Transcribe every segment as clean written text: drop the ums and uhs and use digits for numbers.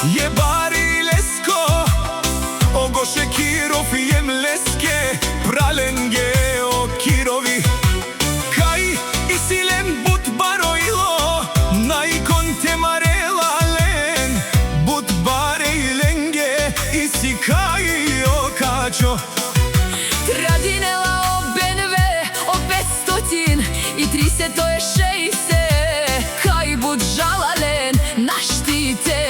Jebari lesko Ogoshe Kirov jem leske Pralenge o Kirovi Kaj isilen but baroilo Naikon temarela len But barejlenge Isi kaj o kačo Tradinela o benve o 500 I 30 to je 60 Kaj bud žalalen naštite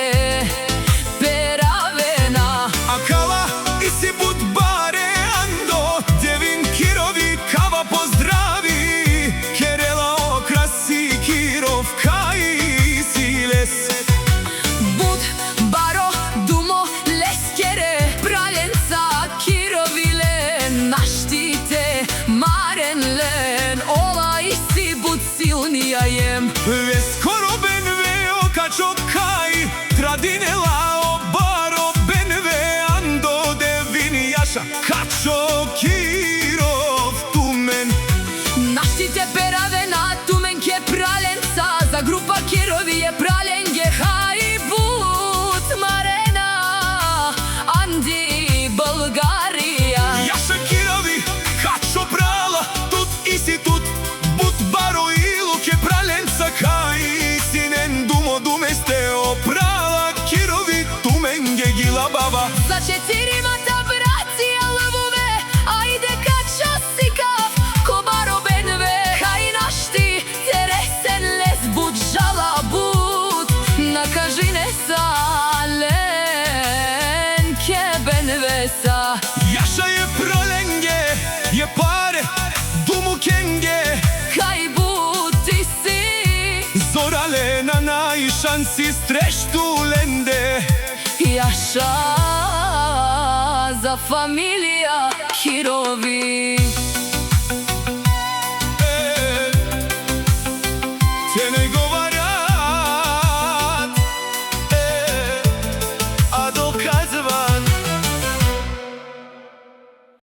peravena Akala isi but bare ando Devin Kirovi kava pozdravi Kerela okrasi Kirov kaj isi les Bud baro dumo leskere Praljenca Kirovile naštite maren len Ola isi bud silnija jem Skoro benve o kačo kaj Tradinela o baro benve ando Devin jaša kačo Kirov tumen Naštite peravena tumen ke praljenca Za grupa Kirovi je praljenge Haj but marena Andi Bulgarija Jaša Kirovi kačo prala Tut isi tut but baro ilu ke praljenca kaj Sinen dumo dumeste o prala Kirovi tumenge gila baba За 4 мата братија лъвове Ајде качо сикав Кобаро бенве Хај нашти тересен лес Буд жала буд Накажи не са лен Ке бенве са Jaša je pralenge je pare dumu kenge Хај буд ти си Зорале на најшанси стрешту ленде Јаша за фамилија Kirovi Te nego